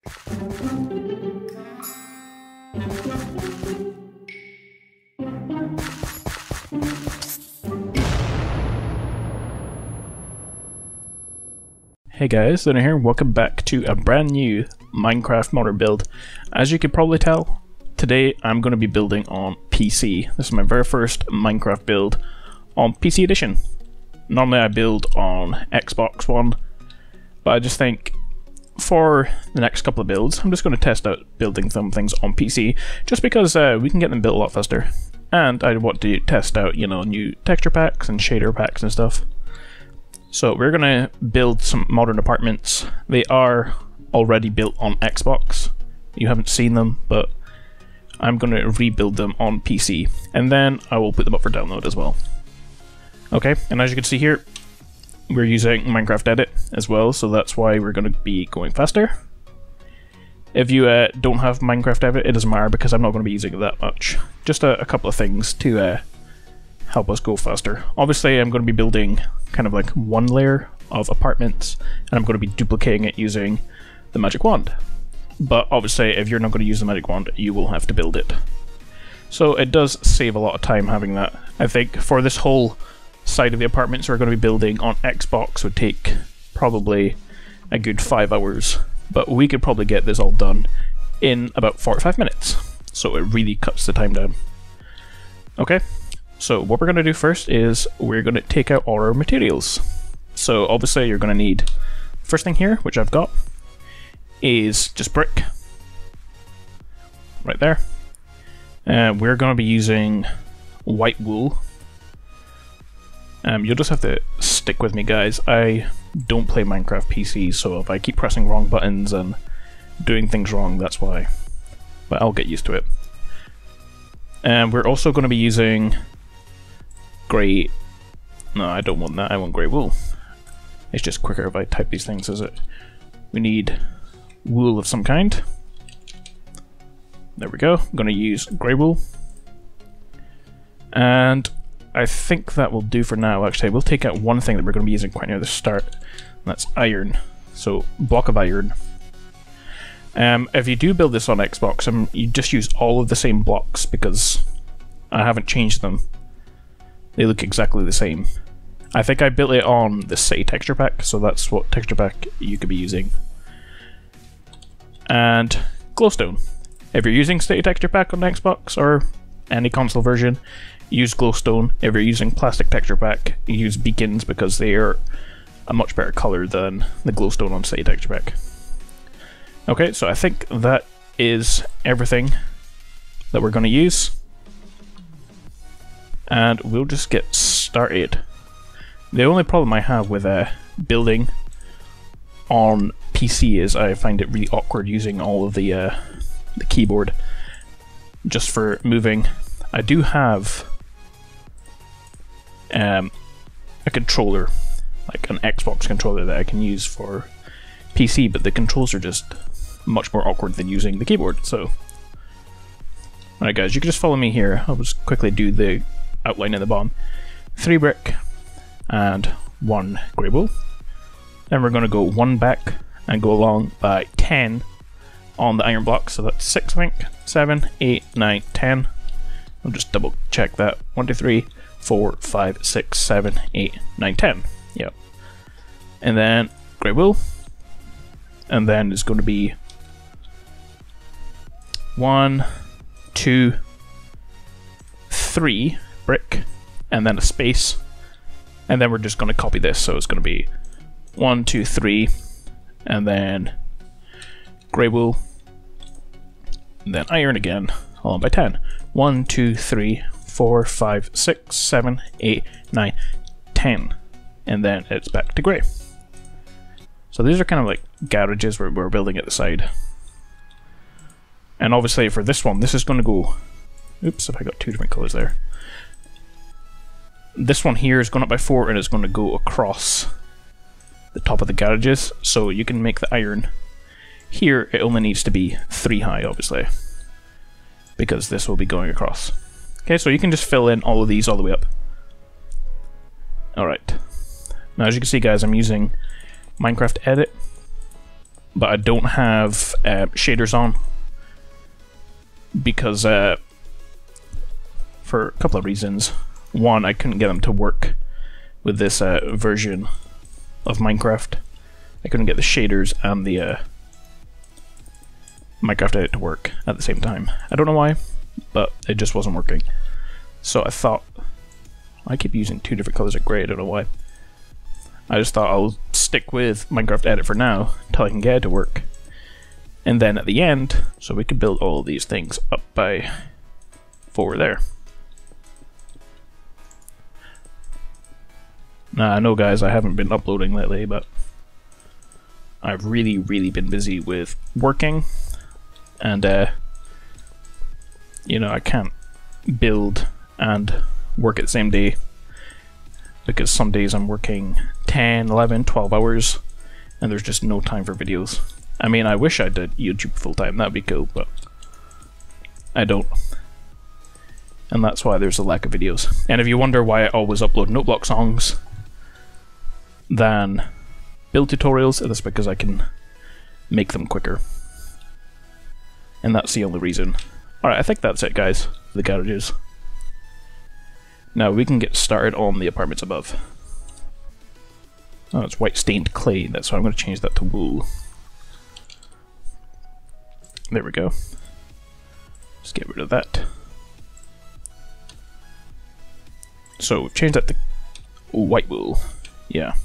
Hey guys, Luna here, welcome back to a brand new Minecraft modder build. As you can probably tell, today I'm going to be building on PC. This is my very first Minecraft build on PC edition. Normally I build on XboxOne, but I just think for the next couple of builds, I'm just going to test out building some things on PC, just because we can get them built a lot faster. And I want to test out, you know, new texture packs and shader packs and stuff. So we're going to build some modern apartments. They are already built on Xbox. You haven't seen them, but I'm going to rebuild them on PC. And then I will put them up for download as well. Okay, and as you can see here, we're using Minecraft Edit as well, so that's why we're going to be going faster. If you don't have Minecraft Edit, it doesn't matter because I'm not going to be using it that much. Just a couple of things to help us go faster. Obviously I'm going to be building kind of like one layer of apartments, and I'm going to be duplicating it using the magic wand. But obviously if you're not going to use the magic wand, you will have to build it. So it does save a lot of time having that. I think for this whole side of the apartments we're going to be building on Xbox would take probably a good 5 hours, but we could probably get this all done in about 45 minutes. So it really cuts the time down. Okay. So what we're going to do first is we're going to take out all our materials. So obviously you're going to need, first thing here, which I've got, is just brick. Right there. We're going to be using white wool. You'll just have to stick with me, guys. I don't play Minecraft PC, so if I keep pressing wrong buttons and doing things wrong, that's why. But I'll get used to it. And we're also going to be using grey. No, I don't want that. I want grey wool. It's just quicker if I type these things, is it? We need wool of some kind. There we go. I'm going to use grey wool. And I think that will do for now. Actually, we'll take out one thing that we're going to be using quite near the start. And that's iron. So, block of iron. If you do build this on Xbox, you just use all of the same blocks because I haven't changed them. They look exactly the same. I think I built it on the City texture pack, so that's what texture pack you could be using. And glowstone. If you're using City texture pack on Xbox or any console version, use glowstone. If you're using plastic texture pack, use beacons because they are a much better color than the glowstone on City texture pack. Okay, so I think that is everything that we're going to use. And we'll just get started. The only problem I have with building on PC is I find it really awkward using all of the keyboard just for moving. I do have a controller, like an Xbox controller that I can use for PC, but the controls are just much more awkward than using the keyboard. So, alright guys, you can just follow me here. I'll just quickly do the outline in the bottom. 3 brick and 1 grey wool. Then we're going to go 1 back and go along by 10 on the iron block. So that's 6, I think. 7, 8, 9, 10. I'll just double check that. 1, 2, 3, 4, 5, 6, 7, 8, 9, 10. Yep. And then grey wool. And then it's going to be 1, 2, 3 brick, and then a space, and then we're just going to copy this, so it's going to be 1, 2, 3, and then grey wool, and then iron again, along by 10. 1, 2, 3, 4, 5, 6, 7, 8, 9, 10, and then it's back to grey. So these are kind of like garages where we're building at the side. And obviously for this one, this is going to go... Oops, if I got 2 different colours there. This one here is going up by 4 and it's going to go across the top of the garages. So you can make the iron. Here it only needs to be 3 high, obviously, because this will be going across. Okay, so you can just fill in all of these all the way up. Alright. Now as you can see guys, I'm using Minecraft Edit. but I don't have shaders on because for a couple of reasons. One, I couldn't get them to work with this version of Minecraft. I couldn't get the shaders and the Minecraft edit to work at the same time. I don't know why, but it just wasn't working. So I thought, I keep using two different colors of grey, I don't know why. I just thought I'll stick with Minecraft edit for now, until I can get it to work. And then at the end, so we can build all these things up by forward there. Now I know guys, I haven't been uploading lately, but I've really been busy with working, and you know, I can't build and work at the same day, because some days I'm working 10, 11, 12 hours, and there's just no time for videos. I mean, I wish I did YouTube full-time, that'd be cool, but I don't. And that's why there's a lack of videos. And if you wonder why I always upload Noteblock songs than build tutorials, that's because I can make them quicker. And that's the only reason. Alright, I think that's it guys, for the garages. Now we can get started on the apartments above. Oh, it's white stained clay, that's why I'm going to change that to wool. There we go. Just get rid of that. So change that to white wool. Yeah.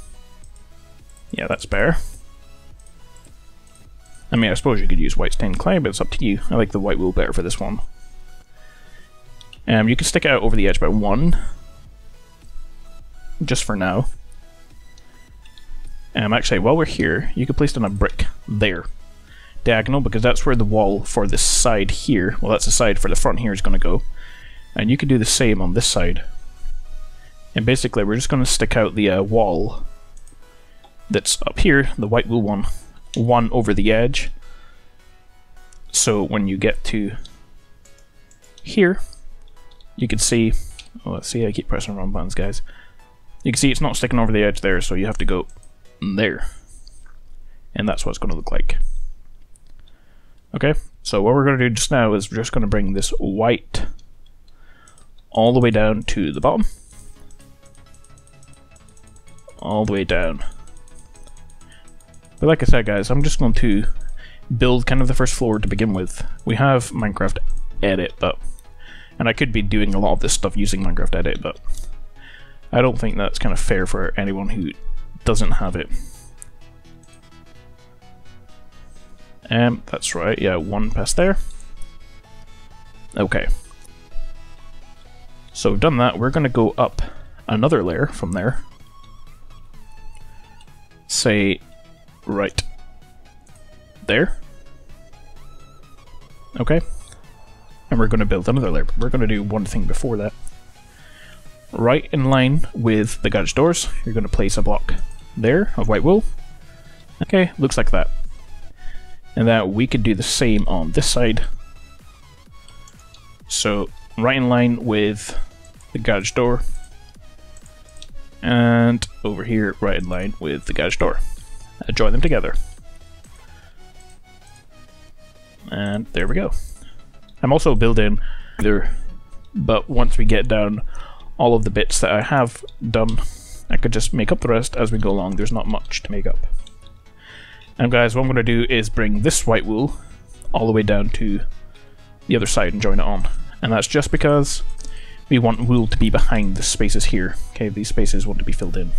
Yeah, that's better. I mean, I suppose you could use white stained clay, but it's up to you. I like the white wool better for this one. You can stick it out over the edge by 1. Just for now. Actually, while we're here, you can place down a brick there. Diagonal, because that's where the wall for this side here, well that's the side for the front here is going to go. And you can do the same on this side. And basically we're just going to stick out the wall that's up here, the white wool one over the edge. So when you get to here, you can see, oh let's see, I keep pressing the wrong buttons guys. You can see it's not sticking over the edge there, so you have to go there. And that's what it's going to look like. Okay, so what we're going to do just now is we're just going to bring this white all the way down to the bottom. All the way down. But like I said guys, I'm just going to build kind of the first floor to begin with. We have Minecraft Edit, and I could be doing a lot of this stuff using Minecraft Edit, but I don't think that's kind of fair for anyone who doesn't have it. That's right, yeah, 1 past there. Okay. So we've done that, we're going to go up another layer from there. Say, right there. Okay. And we're going to build another layer, but we're going to do one thing before that. Right in line with the garage doors, you're going to place a block there of white wool. Okay, looks like that. And that we could do the same on this side. So, right in line with the garage door. And over here, right in line with the garage door. Join them together. And there we go. I'm also building either, but once we get down all of the bits that I have done, I could just make up the rest as we go along. There's not much to make up. And guys, what I'm going to do is bring this white wool all the way down to the other side and join it on. And that's just because we want wool to be behind the spaces here. Okay, these spaces want to be filled in.